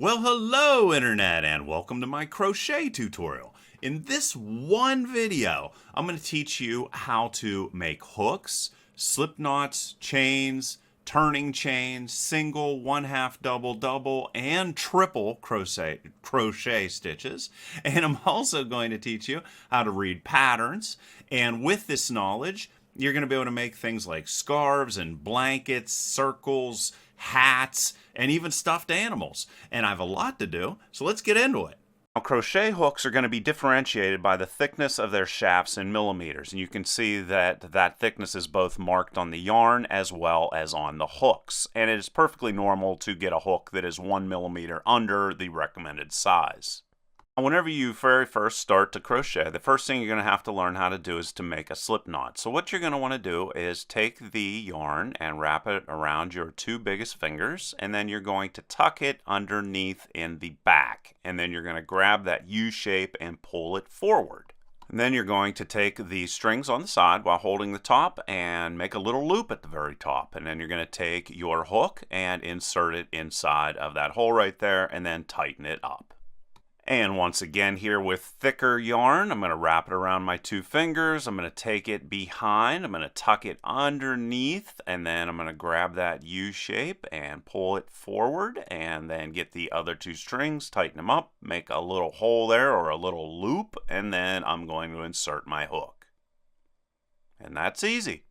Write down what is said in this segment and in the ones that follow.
Well, hello Internet, and welcome to my crochet tutorial. In this one video, I'm going to teach you how to make hooks, slip knots, chains, turning chains, single, one half, double, double, and triple crochet stitches. And I'm also going to teach you how to read patterns. And with this knowledge, you're going to be able to make things like scarves and blankets, circles, hats, and even stuffed animals. And I have a lot to do, so let's get into it. Now, crochet hooks are going to be differentiated by the thickness of their shafts in millimeters, and you can see that that thickness is both marked on the yarn as well as on the hooks. And it is perfectly normal to get a hook that is 1 millimeter under the recommended size. Whenever you very first start to crochet, the first thing you're going to have to learn how to do is to make a slip knot. So what you're going to want to do is take the yarn and wrap it around your two biggest fingers, and then you're going to tuck it underneath in the back, and then you're going to grab that U shape and pull it forward. And then you're going to take the strings on the side while holding the top and make a little loop at the very top. And then you're going to take your hook and insert it inside of that hole right there and then tighten it up. And once again here with thicker yarn, I'm going to wrap it around my two fingers. I'm going to take it behind. I'm going to tuck it underneath, and then I'm going to grab that U shape and pull it forward, and then get the other two strings, tighten them up, make a little hole there or a little loop, and then I'm going to insert my hook. And that's easy.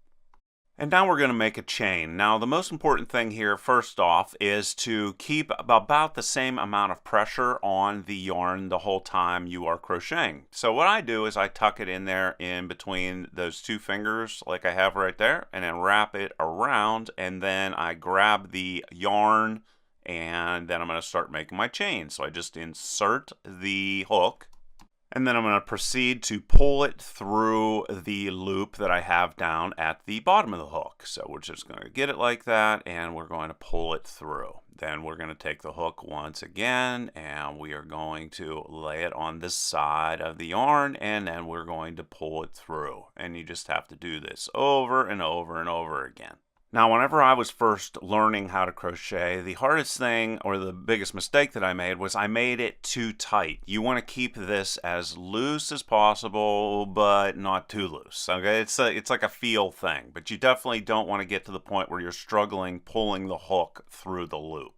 And now we're going to make a chain. Now the most important thing here first off is to keep about the same amount of pressure on the yarn the whole time you are crocheting. So what I do is I tuck it in there in between those two fingers like I have right there, and then wrap it around, and then I grab the yarn, and then I'm going to start making my chain. So I just insert the hook, and then I'm going to proceed to pull it through the loop that I have down at the bottom of the hook. So we're just going to get it like that, and we're going to pull it through. Then we're going to take the hook once again, and we are going to lay it on the side of the yarn, and then we're going to pull it through. And you just have to do this over and over and over again. Now, whenever I was first learning how to crochet, the hardest thing or the biggest mistake that I made was I made it too tight. You want to keep this as loose as possible, but not too loose. Okay, it's like a feel thing, but you definitely don't want to get to the point where you're struggling pulling the hook through the loop.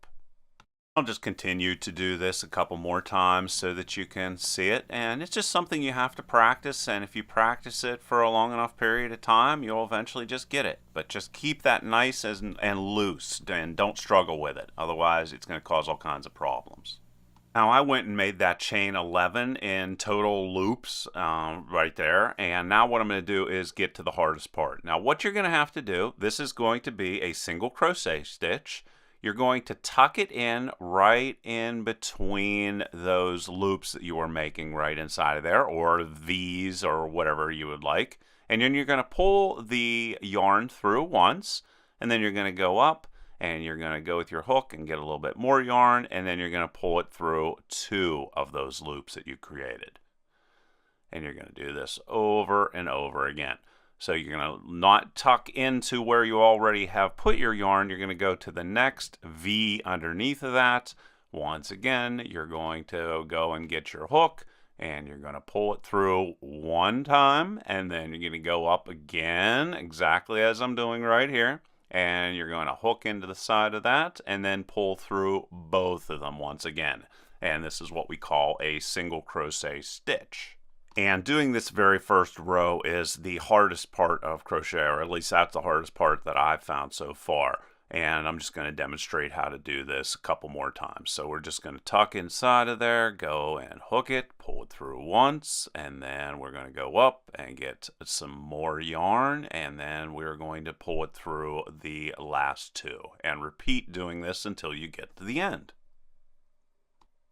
I'll just continue to do this a couple more times so that you can see it, and it's just something you have to practice, and if you practice it for a long enough period of time, you'll eventually just get it. But just keep that nice and loose, and don't struggle with it, otherwise it's going to cause all kinds of problems. Now I went and made that chain 11 in total loops right there, and now what I'm going to do is get to the hardest part. Now what you're going to have to do, this is going to be a single crochet stitch. You're going to tuck it in right in between those loops that you are making right inside of there, or V's or whatever you would like. And then you're going to pull the yarn through once, and then you're going to go up, and you're going to go with your hook and get a little bit more yarn, and then you're going to pull it through two of those loops that you created. And you're going to do this over and over again. So you're going to not tuck into where you already have put your yarn. You're going to go to the next V underneath of that. Once again, you're going to go and get your hook, and you're going to pull it through one time, and then you're going to go up again, exactly as I'm doing right here. And you're going to hook into the side of that, and then pull through both of them once again. And this is what we call a single crochet stitch. And doing this very first row is the hardest part of crochet, or at least that's the hardest part that I've found so far. And I'm just going to demonstrate how to do this a couple more times. So we're just going to tuck inside of there, go and hook it, pull it through once, and then we're going to go up and get some more yarn, and then we're going to pull it through the last two. And repeat doing this until you get to the end.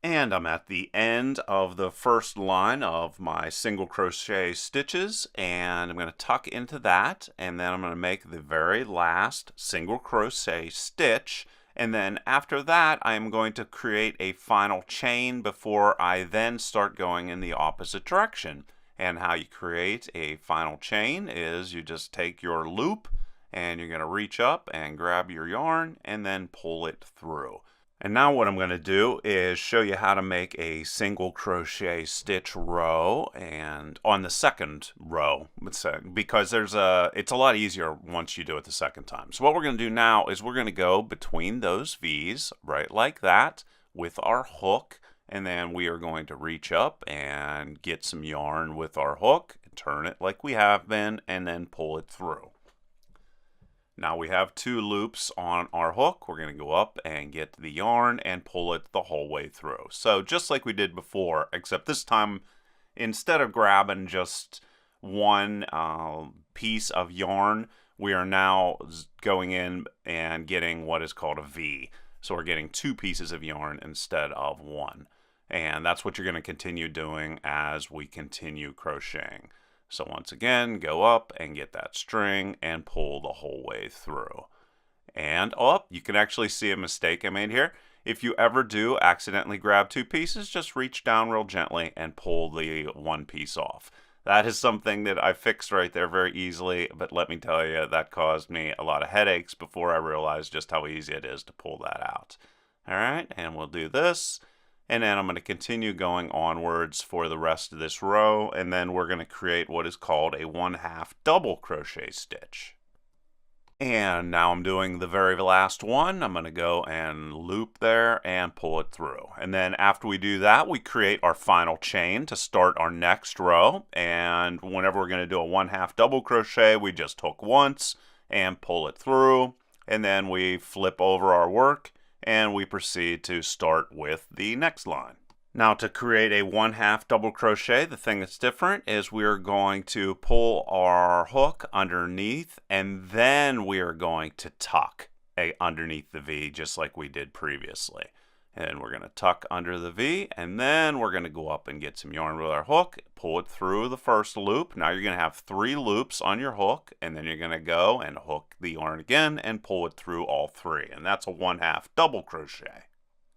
And I'm at the end of the first line of my single crochet stitches, and I'm going to tuck into that, and then I'm going to make the very last single crochet stitch, and then after that I'm going to create a final chain before I then start going in the opposite direction. And how you create a final chain is you just take your loop, and you're going to reach up and grab your yarn and then pull it through. And now what I'm going to do is show you how to make a single crochet stitch row, and on the second row, because it's a lot easier once you do it the second time. So what we're going to do now is we're going to go between those V's, right like that, with our hook, and then we are going to reach up and get some yarn with our hook, turn it like we have been, and then pull it through. Now we have 2 loops on our hook. We're going to go up and get the yarn and pull it the whole way through. So just like we did before, except this time, instead of grabbing just one piece of yarn, we are now going in and getting what is called a V. So we're getting 2 pieces of yarn instead of 1. And that's what you're going to continue doing as we continue crocheting. So once again, go up and get that string and pull the whole way through. And you can actually see a mistake I made here. If you ever do accidentally grab 2 pieces, just reach down real gently and pull the 1 piece off. That is something that I fixed right there very easily, but let me tell you, that caused me a lot of headaches before I realized just how easy it is to pull that out. All right, and we'll do this. And then I'm going to continue going onwards for the rest of this row, and then we're going to create what is called a 1/2 double crochet stitch. And now I'm doing the very last one. I'm going to go and loop there and pull it through. And then after we do that, we create our final chain to start our next row. And whenever we're going to do a 1/2 double crochet, we just hook once and pull it through. And then we flip over our work and we proceed to start with the next line. Now to create a 1/2 double crochet, the thing that's different is we're going to pull our hook underneath, and then we are going to tuck underneath the V just like we did previously. And we're going to tuck under the V, and then we're going to go up and get some yarn with our hook, pull it through the first loop. Now you're going to have 3 loops on your hook, and then you're going to go and hook the yarn again and pull it through all 3. And that's a 1/2 double crochet.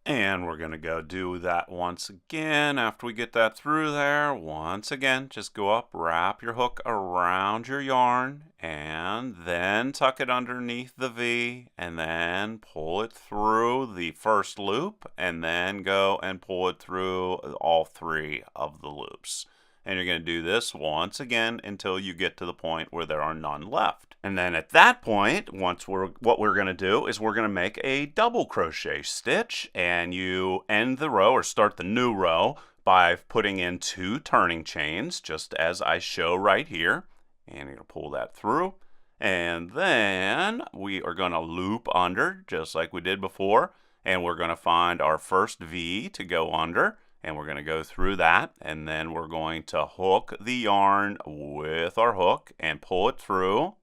And we're going to go do that once again after we get that through there. Once again, just go up, wrap your hook around your yarn, and then tuck it underneath the V, and then pull it through the first loop, and then go and pull it through all 3 of the loops. And you're going to do this once again until you get to the point where there are none left. And then at that point, what we're going to do is we're going to make a double crochet stitch, and you end the row or start the new row by putting in 2 turning chains, just as I show right here. And you're going to pull that through. And then we are going to loop under just like we did before, and we're going to find our first V to go under. And we're going to go through that, and then we're going to hook the yarn with our hook and pull it through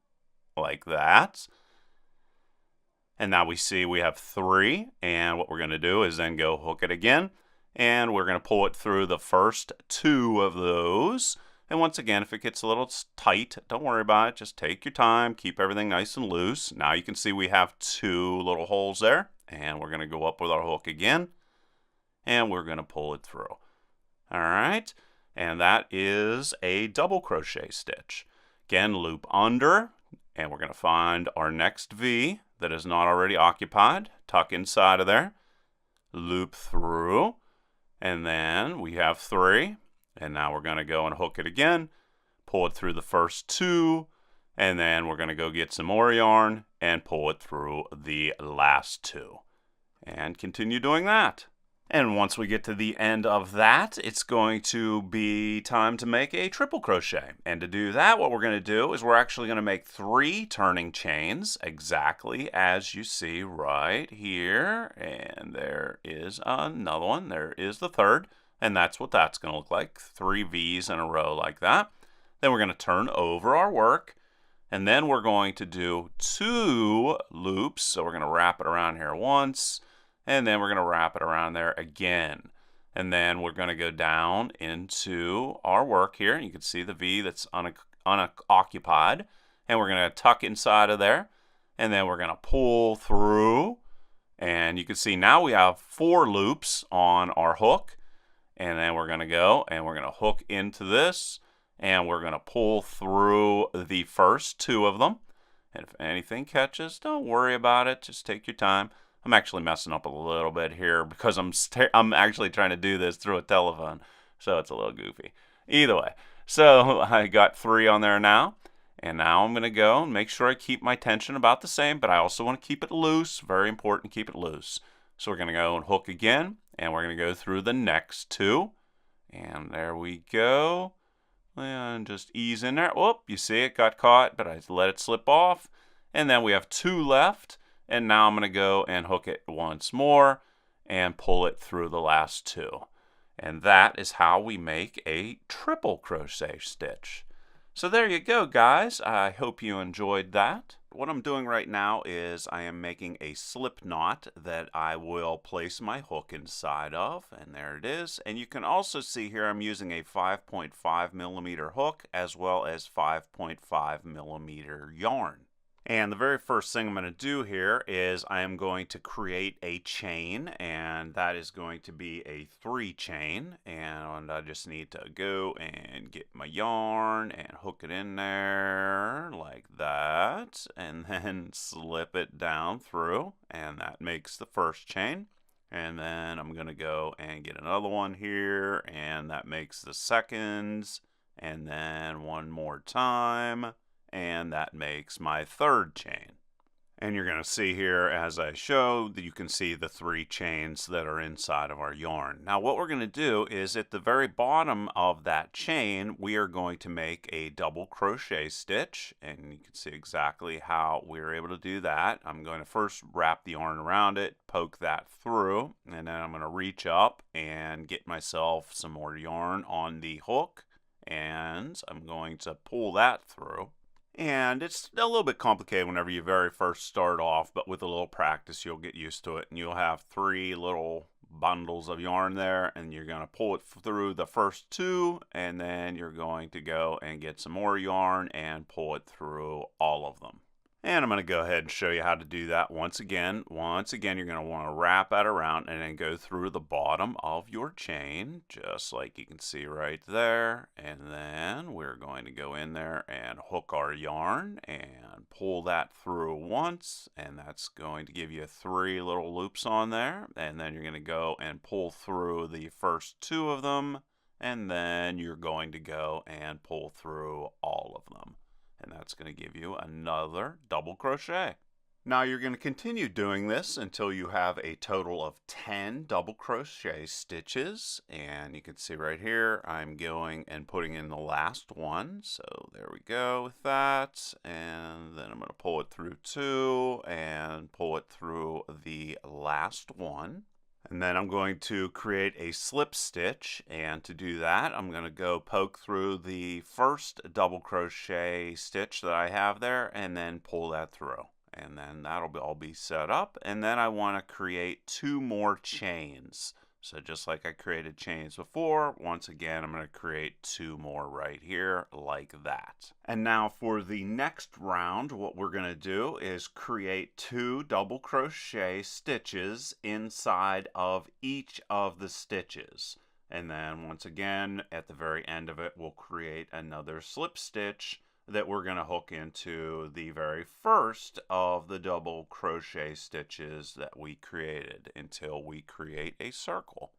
like that. And now we see we have 3, and what we're going to do is then go hook it again, and we're going to pull it through the first 2 of those. And once again, if it gets a little tight, don't worry about it. Just take your time, keep everything nice and loose. Now you can see we have 2 little holes there, and we're going to go up with our hook again, and we're going to pull it through. All right, and that is a double crochet stitch. Again, loop under, and we're going to find our next V that is not already occupied. Tuck inside of there, loop through, and then we have 3. And now we're going to go and hook it again, pull it through the first 2, and then we're going to go get some more yarn and pull it through the last 2. And continue doing that. And once we get to the end of that, it's going to be time to make a triple crochet. And to do that, what we're going to do is we're actually going to make 3 turning chains, exactly as you see right here. And there is another one. There is the third. And that's what that's going to look like, 3 V's in a row like that. Then we're going to turn over our work. And then we're going to do 2 loops. So we're going to wrap it around here once. And then we're going to wrap it around there again. And then we're going to go down into our work here. You can see the V that's unoccupied. And we're going to tuck inside of there. And then we're going to pull through. And you can see now we have 4 loops on our hook. And then we're going to go and we're going to hook into this. And we're going to pull through the first 2 of them. And if anything catches, don't worry about it. Just take your time. I'm actually messing up a little bit here because I'm actually trying to do this through a telephone, so it's a little goofy. Either way, so I got 3 on there now, and now I'm going to go and make sure I keep my tension about the same, but I also want to keep it loose. Very important, keep it loose. So we're going to go and hook again, and we're going to go through the next 2, and there we go. And just ease in there. Whoop, you see it got caught, but I let it slip off. And then we have 2 left. And now I'm going to go and hook it once more and pull it through the last 2. And that is how we make a triple crochet stitch. So there you go, guys. I hope you enjoyed that. What I'm doing right now is I am making a slip knot that I will place my hook inside of, and there it is. And you can also see here I'm using a 5.5 millimeter hook as well as 5.5 millimeter yarn. And the very first thing I'm going to do here is I am going to create a chain, and that is going to be a 3 chain. And I just need to go and get my yarn and hook it in there like that, and then slip it down through, and that makes the first chain. And then I'm going to go and get another one here, and that makes the second, and then one more time. And that makes my 3rd chain. And you're going to see here as I show that you can see the 3 chains that are inside of our yarn. Now what we're going to do is at the very bottom of that chain we are going to make a double crochet stitch, and you can see exactly how we're able to do that. I'm going to first wrap the yarn around it, poke that through, and then I'm going to reach up and get myself some more yarn on the hook, and I'm going to pull that through. And it's a little bit complicated whenever you very first start off, but with a little practice you'll get used to it, and you'll have 3 little bundles of yarn there, and you're going to pull it through the first 2, and then you're going to go and get some more yarn and pull it through all of them. And I'm going to go ahead and show you how to do that once again. Once again, you're going to want to wrap that around and then go through the bottom of your chain, just like you can see right there. And then we're going to go in there and hook our yarn and pull that through once. And that's going to give you 3 little loops on there. And then you're going to go and pull through the first 2 of them. And then you're going to go and pull through all of them. And that's going to give you another double crochet. Now you're going to continue doing this until you have a total of 10 double crochet stitches. And you can see right here, I'm going and putting in the last one. So there we go with that. And then I'm going to pull it through 2 and pull it through the last one. And then I'm going to create a slip stitch, and to do that I'm going to go poke through the first double crochet stitch that I have there and then pull that through, and then that'll all be set up. And then I want to create 2 more chains. So just like I created chains before, once again I'm going to create 2 more right here like that. And now for the next round, what we're going to do is create 2 double crochet stitches inside of each of the stitches. And then once again at the very end of it we'll create another slip stitch that we're going to hook into the very first of the double crochet stitches that we created until we create a circle.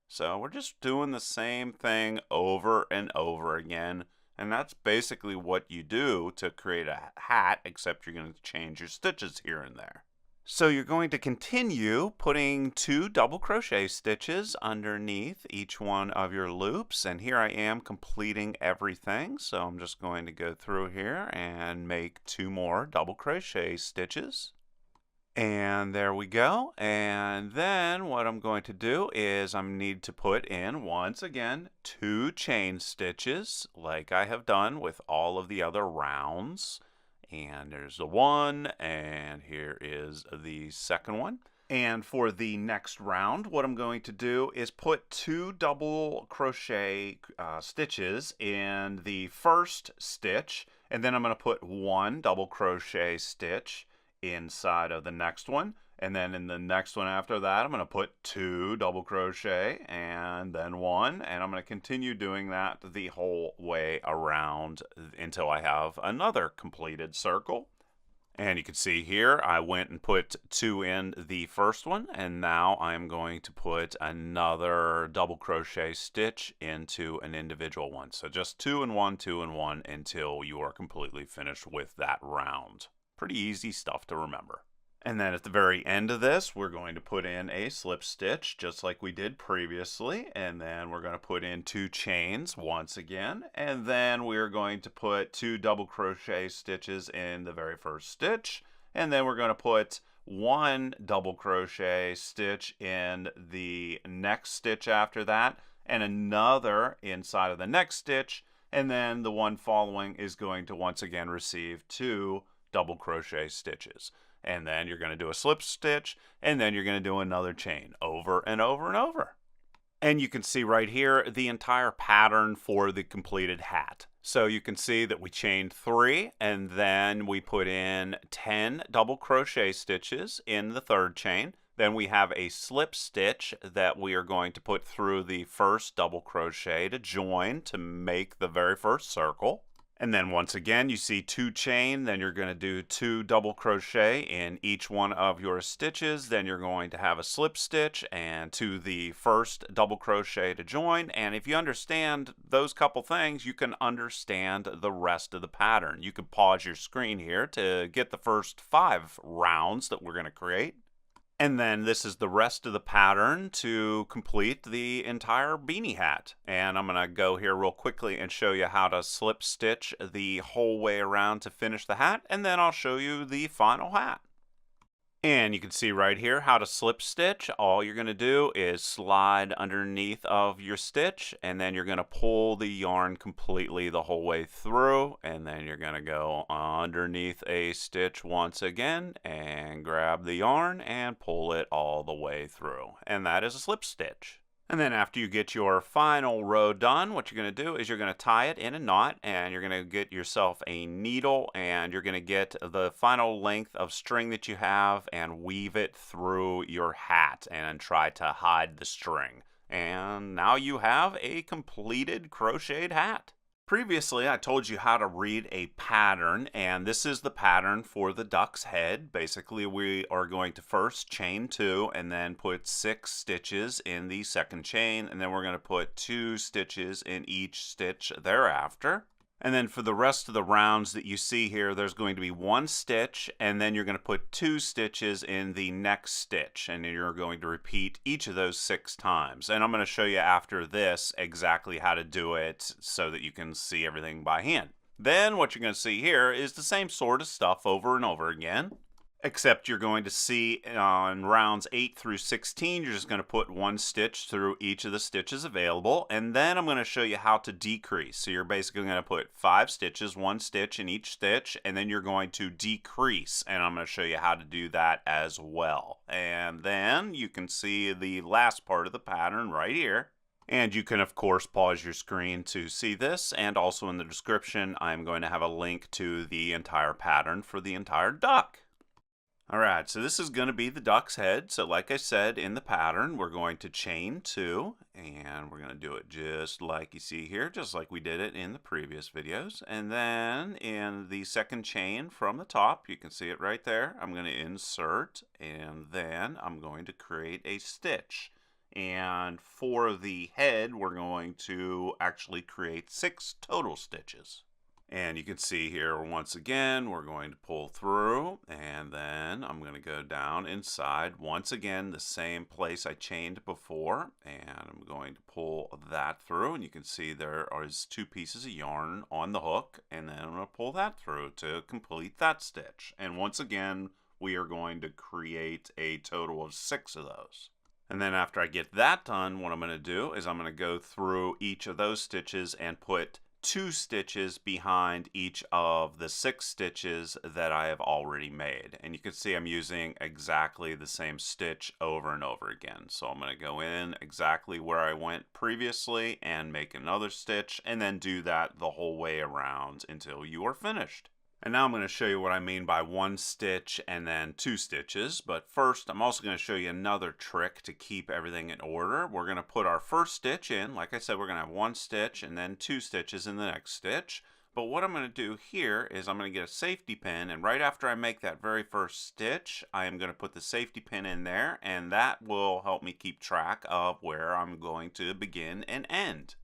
So we're just doing the same thing over and over again, and that's basically what you do to create a hat, except you're going to change your stitches here and there. So you're going to continue putting 2 double crochet stitches underneath each one of your loops, and here I am completing everything. So I'm just going to go through here and make 2 more double crochet stitches. And there we go. And then what I'm going to do is I need to put in, once again, 2 chain stitches like I have done with all of the other rounds. And there's the one, and here is the second one. And for the next round, what I'm going to do is put 2 double crochet stitches in the first stitch, and then I'm going to put 1 double crochet stitch inside of the next one, and then in the next one after that I'm going to put 2 double crochet and then 1, and I'm going to continue doing that the whole way around until I have another completed circle. And you can see here, I went and put 2 in the first one, and now I'm going to put another double crochet stitch into an individual one. So just 2 and 1, 2 and 1 until you are completely finished with that round. Pretty easy stuff to remember. And then at the very end of this, we're going to put in a slip stitch just like we did previously. And then we're going to put in 2 chains once again. And then we're going to put 2 double crochet stitches in the very first stitch. And then we're going to put 1 double crochet stitch in the next stitch after that, and another inside of the next stitch. And then the one following is going to once again receive 2 double crochet stitches. And then you're going to do a slip stitch, and then you're going to do another chain over and over and over. And you can see right here the entire pattern for the completed hat. So you can see that we chained 3, and then we put in 10 double crochet stitches in the third chain. Then we have a slip stitch that we are going to put through the first double crochet to join to make the very first circle. And then once again, you see 2 chain, then you're going to do 2 double crochet in each one of your stitches. Then you're going to have a slip stitch and to the first double crochet to join. And if you understand those couple things, you can understand the rest of the pattern. You can pause your screen here to get the first 5 rounds that we're going to create. And then this is the rest of the pattern to complete the entire beanie hat. And I'm going to go here real quickly and show you how to slip stitch the whole way around to finish the hat. And then I'll show you the final hat. And you can see right here how to slip stitch. All you're going to do is slide underneath of your stitch, and then you're going to pull the yarn completely the whole way through, and then you're going to go underneath a stitch once again and grab the yarn and pull it all the way through. And that is a slip stitch. And then after you get your final row done, what you're going to do is you're going to tie it in a knot, and you're going to get yourself a needle, and you're going to get the final length of string that you have and weave it through your hat and try to hide the string. And now you have a completed crocheted hat. Previously, I told you how to read a pattern, and this is the pattern for the duck's head. Basically, we are going to first chain 2 and then put 6 stitches in the second chain, and then we're going to put 2 stitches in each stitch thereafter. And then for the rest of the rounds that you see here, there's going to be 1 stitch, and then you're going to put 2 stitches in the next stitch, and then you're going to repeat each of those 6 times. And I'm going to show you after this exactly how to do it so that you can see everything by hand. Then what you're going to see here is the same sort of stuff over and over again. Except you're going to see on rounds 8 through 16, you're just going to put 1 stitch through each of the stitches available. And then I'm going to show you how to decrease. So you're basically going to put 5 stitches, 1 stitch in each stitch, and then you're going to decrease. And I'm going to show you how to do that as well. And then you can see the last part of the pattern right here. And you can, of course, pause your screen to see this. And also in the description, I'm going to have a link to the entire pattern for the entire duck. Alright, so this is going to be the duck's head. So like I said in the pattern, we're going to chain 2, and we're going to do it just like you see here, just like we did it in the previous videos. And then in the second chain from the top, you can see it right there, I'm going to insert, and then I'm going to create a stitch. And for the head, we're going to actually create 6 total stitches. And you can see here, once again, we're going to pull through, and then I'm going to go down inside, once again, the same place I chained before, and I'm going to pull that through, and you can see there is 2 pieces of yarn on the hook, and then I'm going to pull that through to complete that stitch. And once again, we are going to create a total of 6 of those. And then after I get that done, what I'm going to do is I'm going to go through each of those stitches and put 2 stitches behind each of the 6 stitches that I have already made. And you can see I'm using exactly the same stitch over and over again. So I'm going to go in exactly where I went previously and make another stitch, and then do that the whole way around until you are finished. And now I'm going to show you what I mean by 1 stitch and then 2 stitches. But first, I'm also going to show you another trick to keep everything in order. We're going to put our first stitch in. Like I said, we're going to have 1 stitch and then 2 stitches in the next stitch. But what I'm going to do here is I'm going to get a safety pin, and right after I make that very first stitch, I am going to put the safety pin in there, and that will help me keep track of where I'm going to begin and end.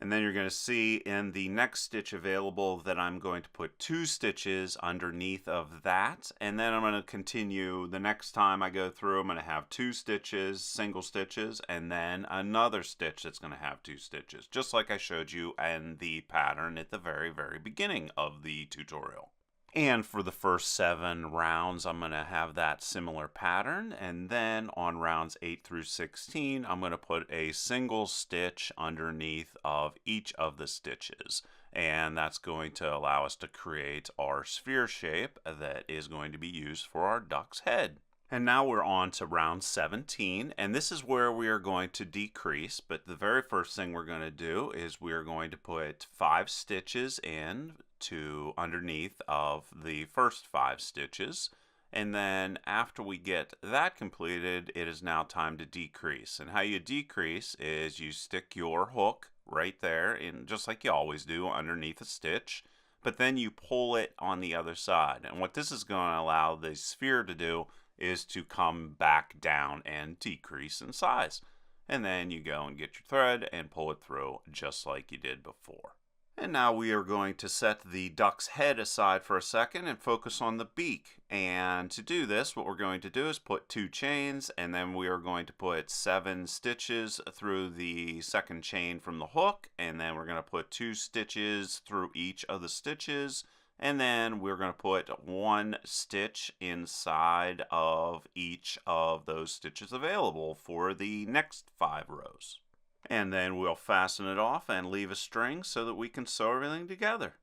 And then you're going to see in the next stitch available that I'm going to put 2 stitches underneath of that. And then I'm going to continue the next time I go through. I'm going to have 2 stitches, single stitches, and then another stitch that's going to have 2 stitches, just like I showed you in the pattern at the very, very beginning of the tutorial. And for the first 7 rounds, I'm going to have that similar pattern. And then on rounds 8 through 16, I'm going to put a single stitch underneath of each of the stitches. And that's going to allow us to create our sphere shape that is going to be used for our duck's head. And now we're on to round 17, and this is where we are going to decrease, but the very first thing we're going to do is we're going to put 5 stitches in to underneath of the first 5 stitches, and then after we get that completed, it is now time to decrease. And how you decrease is you stick your hook right there, in just like you always do, underneath a stitch, but then you pull it on the other side. And what this is going to allow the sphere to do is to come back down and decrease in size. And then you go and get your thread and pull it through just like you did before. And now we are going to set the duck's head aside for a second and focus on the beak. And to do this, what we're going to do is put 2 chains, and then we are going to put 7 stitches through the second chain from the hook, and then we're going to put 2 stitches through each of the stitches, and then we're going to put 1 stitch inside of each of those stitches available for the next 5 rows. And then we'll fasten it off and leave a string so that we can sew everything together.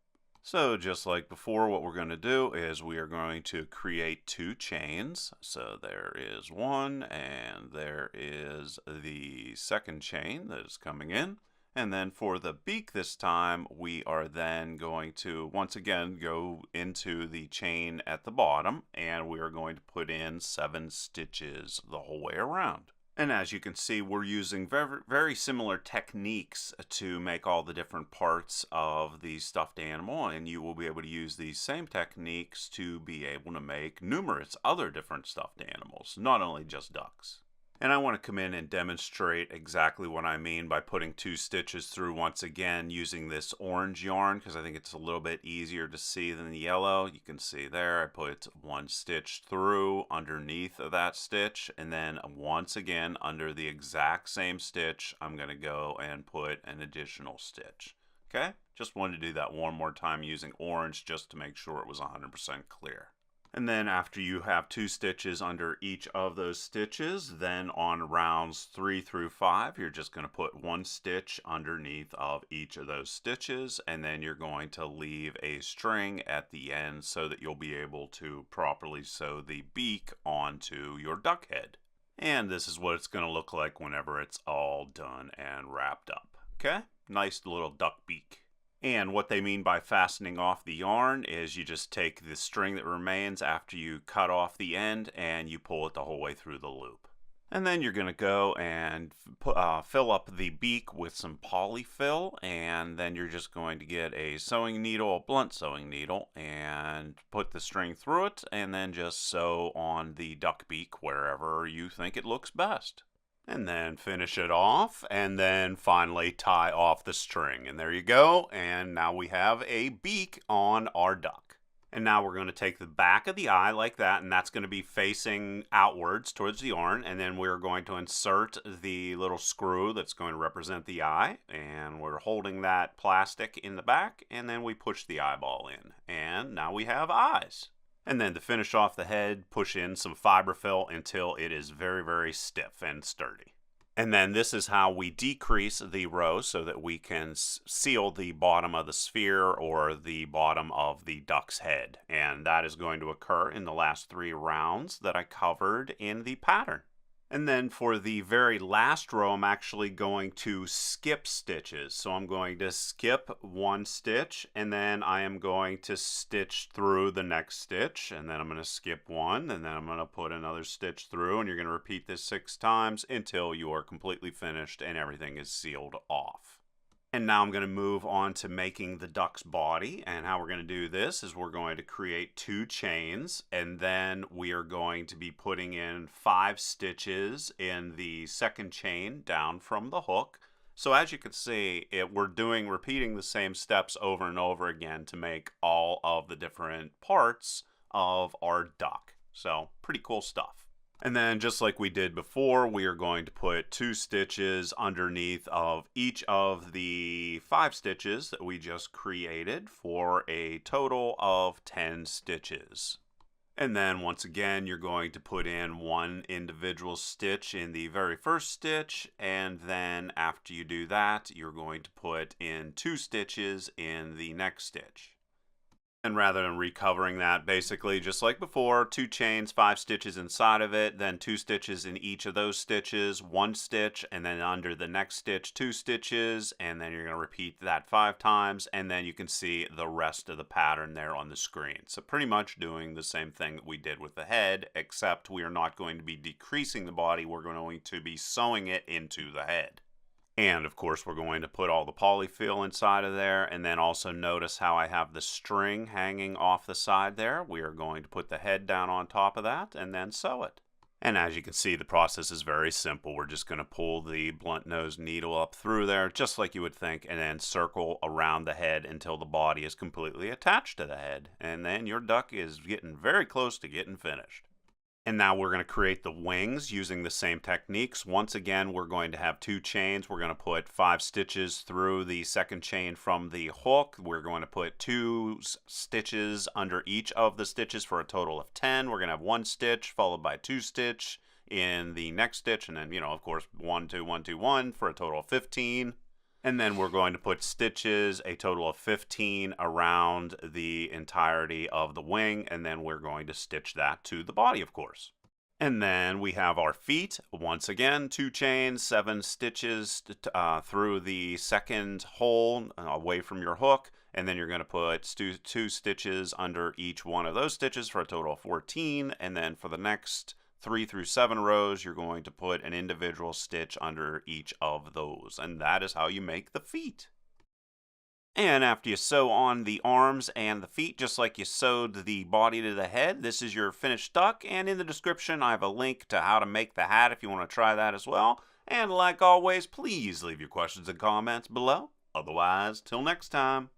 So just like before, what we're going to do is we are going to create 2 chains. So there is 1, and there is the second chain that is coming in. And then for the beak this time, we are then going to once again go into the chain at the bottom, and we are going to put in 7 stitches the whole way around. And as you can see, we're using very, very similar techniques to make all the different parts of the stuffed animal, and you will be able to use these same techniques to be able to make numerous other different stuffed animals, not only just ducks. And I want to come in and demonstrate exactly what I mean by putting 2 stitches through once again using this orange yarn, because I think it's a little bit easier to see than the yellow. You can see there I put 1 stitch through underneath of that stitch, and then once again under the exact same stitch I'm going to go and put an additional stitch. Okay? Just wanted to do that one more time using orange just to make sure it was 100% clear. And then after you have 2 stitches under each of those stitches, then on rounds 3 through 5, you're just going to put 1 stitch underneath of each of those stitches, and then you're going to leave a string at the end so that you'll be able to properly sew the beak onto your duck head. And this is what it's going to look like whenever it's all done and wrapped up. Okay? Nice little duck beak. And what they mean by fastening off the yarn is you just take the string that remains after you cut off the end and you pull it the whole way through the loop. And then you're going to go and fill up the beak with some polyfill, and then you're just going to get a sewing needle, a blunt sewing needle, and put the string through it, and then just sew on the duck beak wherever you think it looks best. And then finish it off, and then finally tie off the string. And there you go, and now we have a beak on our duck. And now we're going to take the back of the eye like that, and that's going to be facing outwards towards the yarn, and then we're going to insert the little screw that's going to represent the eye, and we're holding that plastic in the back, and then we push the eyeball in. And now we have eyes. And then to finish off the head, push in some fiberfill until it is very, very stiff and sturdy. And then this is how we decrease the row so that we can seal the bottom of the sphere or the bottom of the duck's head. And that is going to occur in the last 3 rounds that I covered in the pattern. And then for the very last row, I'm actually going to skip stitches. So I'm going to skip 1 stitch, and then I am going to stitch through the next stitch, and then I'm going to skip 1, and then I'm going to put another stitch through, and you're going to repeat this 6 times until you are completely finished and everything is sealed off. And now I'm going to move on to making the duck's body. And how we're going to do this is we're going to create 2 chains, and then we are going to be putting in 5 stitches in the second chain down from the hook. So as you can see, we're repeating the same steps over and over again to make all of the different parts of our duck. So pretty cool stuff. And then just like we did before, we are going to put 2 stitches underneath of each of the 5 stitches that we just created for a total of 10 stitches. And then once again, you're going to put in 1 individual stitch in the very first stitch, and then after you do that, you're going to put in 2 stitches in the next stitch. And rather than recovering that, basically just like before, 2 chains, 5 stitches inside of it, then 2 stitches in each of those stitches, 1 stitch, and then under the next stitch 2 stitches, and then you're going to repeat that 5 times, and then you can see the rest of the pattern there on the screen. So pretty much doing the same thing that we did with the head, except we are not going to be decreasing the body, we're going to be sewing it into the head. And of course we're going to put all the polyfill inside of there, and then also notice how I have the string hanging off the side there. We are going to put the head down on top of that and then sew it. And as you can see, the process is very simple. We're just going to pull the blunt nose needle up through there just like you would think, and then circle around the head until the body is completely attached to the head. And then your duck is getting very close to getting finished. And now we're going to create the wings using the same techniques. Once again, we're going to have 2 chains. We're going to put 5 stitches through the second chain from the hook. We're going to put 2 stitches under each of the stitches for a total of 10. We're going to have 1 stitch followed by 2 stitch in the next stitch, and then, of course, 1, 2, 1, 2, 1 for a total of 15. And then we're going to put stitches, a total of 15, around the entirety of the wing, and then we're going to stitch that to the body, of course. And then we have our feet. Once again, 2 chains, 7 stitches through the second hole away from your hook, and then you're going to put 2 stitches under each one of those stitches for a total of 14, and then for the next 3 through 7 rows, you're going to put an individual stitch under each of those. And that is how you make the feet. And after you sew on the arms and the feet, just like you sewed the body to the head, this is your finished duck. And in the description, I have a link to how to make the hat if you want to try that as well. And like always, please leave your questions and comments below. Otherwise, till next time.